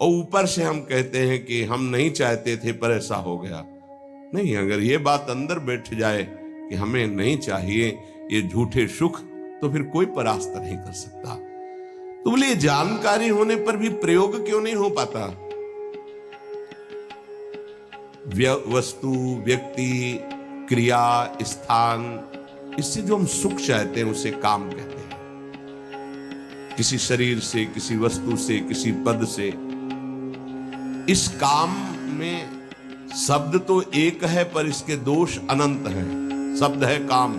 और ऊपर से हम कहते हैं कि हम नहीं चाहते थे पर ऐसा हो गया। नहीं, अगर ये बात अंदर बैठ जाए कि हमें नहीं चाहिए ये झूठे सुख, तो फिर कोई परास्त नहीं कर सकता। तो बोले जानकारी होने पर भी प्रयोग क्यों नहीं हो पाता? वस्तु, व्यक्ति, क्रिया, स्थान, इससे जो हम सुख चाहते हैं उसे काम कहते हैं। किसी शरीर से, किसी वस्तु से, किसी पद से। इस काम में शब्द तो एक है पर इसके दोष अनंत हैं। शब्द है काम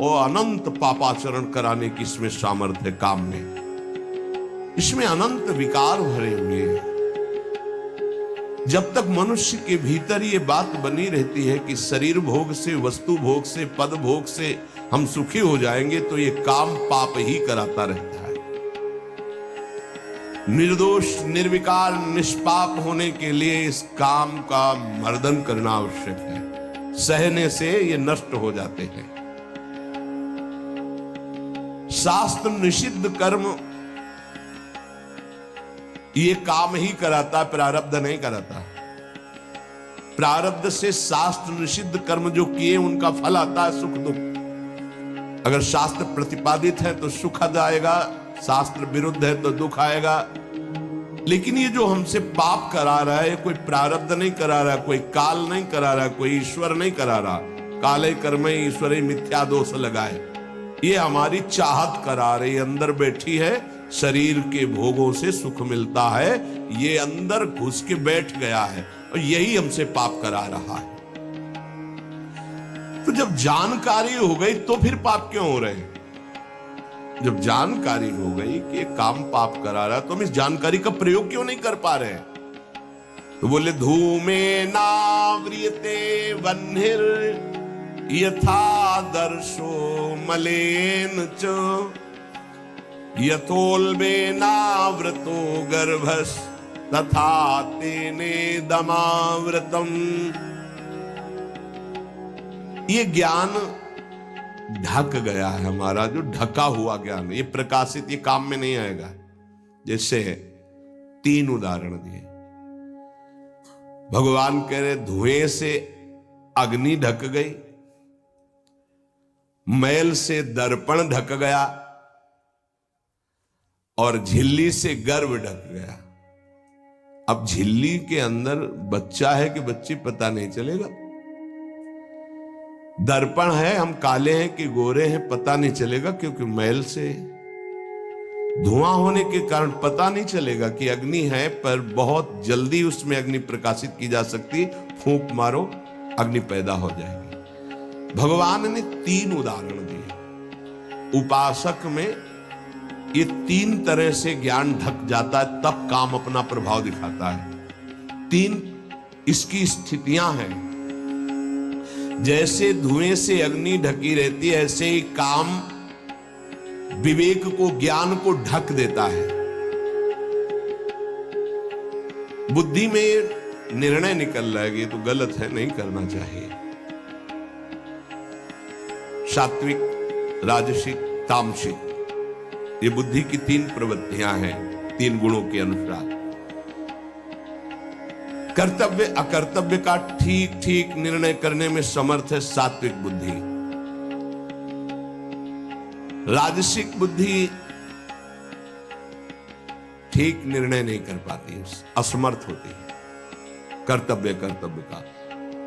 और अनंत पापाचरण कराने की इसमें सामर्थ्य है। काम में इसमें अनंत विकार भरे हुए हैं। जब तक मनुष्य के भीतर ये बात बनी रहती है कि शरीर भोग से, वस्तु भोग से, पद भोग से हम सुखी हो जाएंगे, तो ये काम पाप ही कराता रहता है। निर्दोष, निर्विकार, निष्पाप होने के लिए इस काम का मर्दन करना आवश्यक है। सहने से ये नष्ट हो जाते हैं। शास्त्र निषिद्ध कर्म ये काम ही कराता, प्रारब्ध नहीं कराता। प्रारब्ध से शास्त्र निषिद्ध कर्म जो किए उनका फल आता है सुख दुख। अगर शास्त्र प्रतिपादित है तो सुख आएगा, शास्त्र विरुद्ध है तो दुख आएगा। लेकिन ये जो हमसे पाप करा रहा है, कोई प्रारब्ध नहीं करा रहा, कोई काल नहीं करा रहा, कोई ईश्वर नहीं करा रहा। काले कर्म ईश्वरी मिथ्या दोष लगाए, ये हमारी चाहत करा रही, अंदर बैठी है। शरीर के भोगों से सुख मिलता है, ये अंदर घुस के बैठ गया है और यही हमसे पाप करा रहा है। तो जब जानकारी हो गई तो फिर पाप क्यों हो रहे हैं? जब जानकारी हो गई कि ये काम पाप करा रहा है, तो हम इस जानकारी का प्रयोग क्यों नहीं कर पा रहे हैं? तो बोले धूमे नाव्रियते वह्निर यथा दर्शो मलेन च यथोल्बेनावृतो गर्भस् तथा तेने दमावृतम। ये ज्ञान ढक गया है हमारा, जो ढका हुआ ज्ञान, ये प्रकाशित, ये काम में नहीं आएगा। जैसे 3 उदाहरण दिए। भगवान कह रहे धुएं से अग्नि ढक गई, मैल से दर्पण ढक गया और झिल्ली से गर्भ ढक गया। अब झिल्ली के अंदर बच्चा है कि बच्ची पता नहीं चलेगा। दर्पण है, हम काले हैं कि गोरे हैं पता नहीं चलेगा, क्योंकि मैल से। धुआं होने के कारण पता नहीं चलेगा कि अग्नि है, पर बहुत जल्दी उसमें अग्नि प्रकाशित की जा सकती। फूंक मारो, अग्नि पैदा हो जाएगी। भगवान ने 3 उदाहरण दिए। उपासक में ये 3 तरह से ज्ञान ढक जाता है, तब काम अपना प्रभाव दिखाता है। 3 इसकी स्थितियां हैं। जैसे धुएं से अग्नि ढकी रहती है, ऐसे ही काम विवेक को, ज्ञान को ढक देता है। बुद्धि में निर्णय निकल रहा है, ये तो गलत है, नहीं करना चाहिए। सात्विक, राजसिक, तामसिक, ये बुद्धि की 3 प्रवृत्तियां हैं, 3 गुणों के अनुसार। कर्तव्य अकर्तव्य का ठीक ठीक निर्णय करने में समर्थ है सात्विक बुद्धि। राजसिक बुद्धि ठीक निर्णय नहीं कर पाती, असमर्थ होती है कर्तव्य का।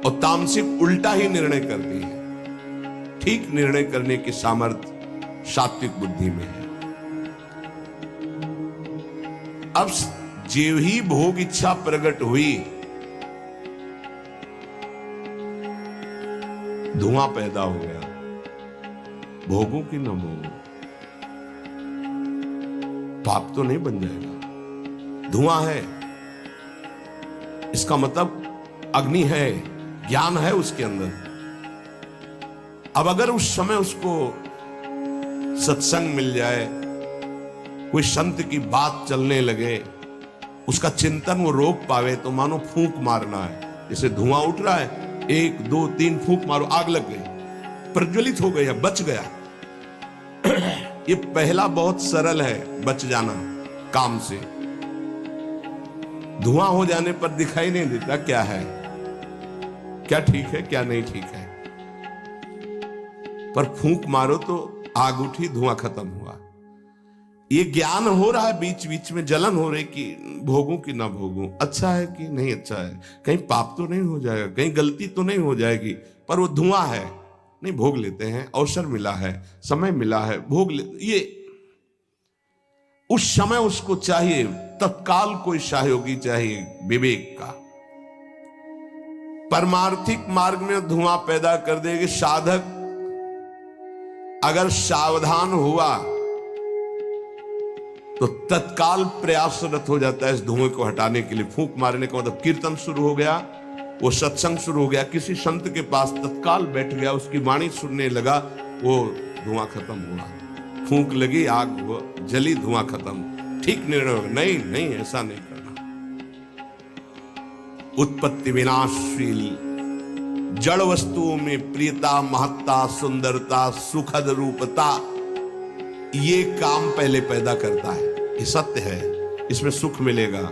और तामसिक उल्टा ही निर्णय करती है। ठीक निर्णय करने की सामर्थ्य सात्विक बुद्धि में है। अब जीव ही भोग इच्छा प्रकट हुई, धुआं पैदा हो गया। भोगों की न भोगों, पाप तो नहीं बन जाएगा। धुआं है, इसका मतलब अग्नि है, ज्ञान है उसके अंदर। अब अगर उस समय उसको सत्संग मिल जाए, कोई संत की बात चलने लगे, उसका चिंतन वो रोक पावे, तो मानो फूंक मारना है। जैसे धुआं उठ रहा है, 1 2 3 फूंक मारो, आग लग गई, प्रज्वलित हो गया, बच गया। ये पहला बहुत सरल है, बच जाना काम से। धुआं हो जाने पर दिखाई नहीं देता क्या है, क्या ठीक है क्या नहीं ठीक है। पर फूंक मारो तो आग उठी, धुआं खत्म हुआ। ये ज्ञान हो रहा है, बीच बीच में जलन हो रही कि भोगूं कि ना भोगूं, अच्छा है कि नहीं अच्छा है, कहीं पाप तो नहीं हो जाएगा, कहीं गलती तो नहीं हो जाएगी। पर वो धुआं है, नहीं भोग लेते हैं, अवसर मिला है, समय मिला है, भोग ले। ये उस समय उसको चाहिए, तत्काल कोई सहयोगी चाहिए विवेक का। परमार्थिक मार्ग में धुआं पैदा कर देगी। साधक अगर सावधान हुआ तो तत्काल प्रयासरत हो जाता है इस धुएं को हटाने के लिए। फूंक मारने का मतलब कीर्तन शुरू हो गया, वो सत्संग शुरू हो गया, किसी संत के पास तत्काल बैठ गया, उसकी वाणी सुनने लगा, वो धुआं खत्म हुआ। फूंक लगी, आग जली, धुआं खत्म। ठीक निर्णय, नहीं नहीं ऐसा नहीं करना। उत्पत्ति विनाशशील जड़ वस्तुओं में प्रियता, महत्ता, सुंदरता, सुखद रूपता, ये काम पहले पैदा करता है। ये सत्य है, इसमें सुख मिलेगा,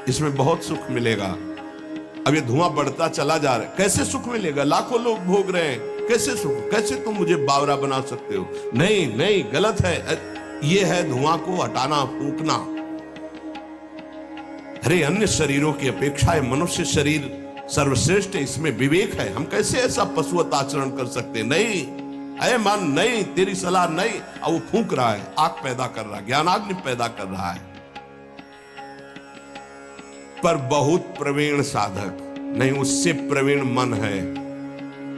इसमें बहुत सुख मिलेगा। अब ये धुआं बढ़ता चला जा रहा है, कैसे सुख मिलेगा? लाखों लोग भोग रहे हैं, कैसे सुख? कैसे तुम मुझे बावरा बना सकते हो? नहीं नहीं, गलत है। ये है धुआं को हटाना, फूंकना। अरे अन्य शरीरों की अपेक्षा है मनुष्य शरीर सर्वश्रेष्ठ है, इसमें विवेक है। हम कैसे ऐसा पशुवत आचरण कर सकते? नहीं, अरे मन नहीं, तेरी सलाह नहीं। अब वो फूंक रहा है, आग पैदा कर रहा है, ज्ञानाग्नि पैदा कर रहा है। पर बहुत प्रवीण साधक नहीं, उससे प्रवीण मन है,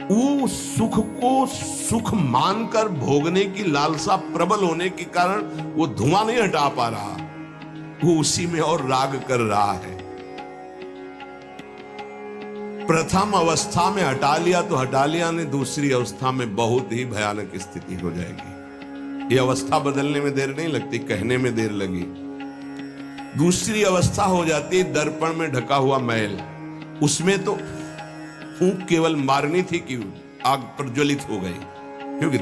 वो सुख को सुख मानकर भोगने की लालसा प्रबल होने के कारण वो धुआं नहीं हटा पा रहा, वो उसी में और राग कर रहा है। प्रथम अवस्था में हटा लिया तो हटा लिया, नहीं दूसरी अवस्था में बहुत ही भयानक स्थिति हो जाएगी। ये अवस्था बदलने में देर नहीं लगती, कहने में देर लगी। दूसरी अवस्था हो जाती है दर्पण में ढका हुआ मैल। उसमें तो फूंक केवल मारनी थी कि आग प्रज्वलित हो गई, क्योंकि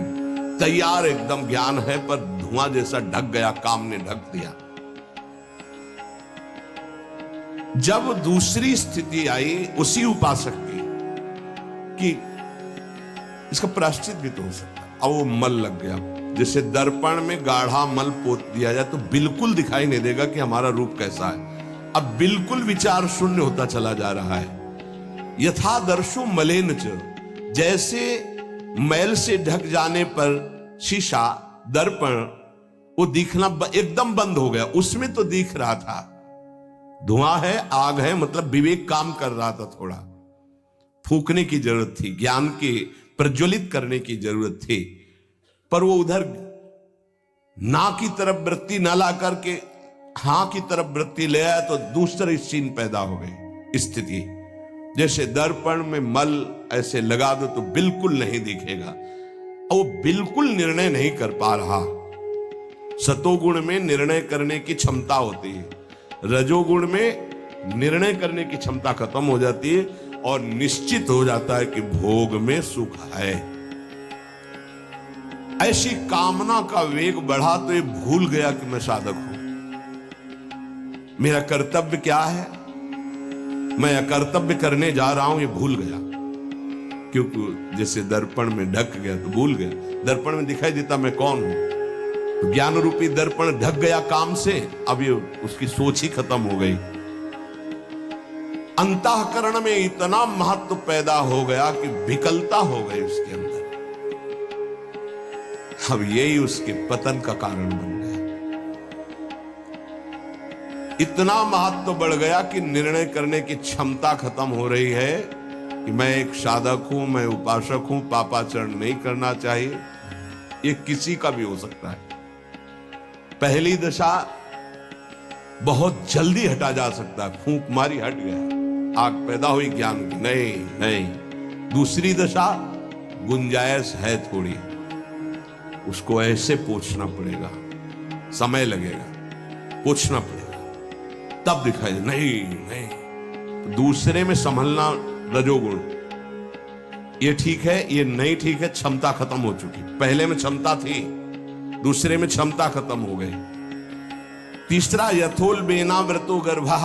तैयार एकदम ज्ञान है, पर धुआं जैसा ढक गया, काम ने ढक दिया। जब दूसरी स्थिति आई उसी उपासक की कि इसका प्रायश्चित भी तो हो सकता है, अब वो मल लग गया। जैसे दर्पण में गाढ़ा मल पोत दिया जाए तो बिल्कुल दिखाई नहीं देगा कि हमारा रूप कैसा है। अब बिल्कुल विचार शून्य होता चला जा रहा है। यथा दर्शो मलेन च, जैसे मैल से ढक जाने पर शीशा, दर्पण, वो दिखना एकदम बंद हो गया। उसमें तो दिख रहा था, धुआं है, आग है, मतलब विवेक काम कर रहा था। थोड़ा फूंकने की जरूरत थी, ज्ञान के प्रज्वलित करने की जरूरत थी, पर वो उधर ना की तरफ वृत्ति न ला करके हां की तरफ वृत्ति ले आया तो दूसरी सीन पैदा हो गई स्थिति। जैसे दर्पण में मल ऐसे लगा दो तो बिल्कुल नहीं दिखेगा, और वो बिल्कुल निर्णय नहीं कर पा रहा। सतोगुण में निर्णय करने की क्षमता होती है, रजोगुण में निर्णय करने की क्षमता खत्म हो जाती है और निश्चित हो जाता है कि भोग में सुख है। ऐसी कामना का वेग बढ़ा तो ये भूल गया कि मैं साधक हूं, मेरा कर्तव्य क्या है, मैं अकर्तव्य करने जा रहा हूं, ये भूल गया। क्योंकि जैसे दर्पण में ढक गया तो भूल गया, दर्पण में दिखाई देता मैं कौन हूं, तो ज्ञान रूपी दर्पण ढक गया काम से, अब ये उसकी सोच ही खत्म हो गई। अंतःकरण में इतना महत्व पैदा हो गया कि विकलता हो गई उसके अंदर। अब यही उसके पतन का कारण बन गया। इतना महत्व बढ़ गया कि निर्णय करने की क्षमता खत्म हो रही है कि मैं एक साधक हूं, मैं उपासक हूं, पापाचरण नहीं करना चाहिए। ये किसी का भी हो सकता है। पहली दशा बहुत जल्दी हटा जा सकता है, फूंक मारी हट गया, आग पैदा हुई ज्ञान की, नहीं नहीं। दूसरी दशा गुंजाइश है थोड़ी, उसको ऐसे पोछना पड़ेगा, समय लगेगा, पोछना पड़ेगा, तब दिखाई दे। नहीं नहीं, दूसरे में संभलना रजोगुण, ये ठीक है, ये नहीं ठीक है, क्षमता खत्म हो चुकी। पहले में क्षमता थी, दूसरे में क्षमता खत्म हो गई। तीसरा यथोल बेना व्रतो गर्भा,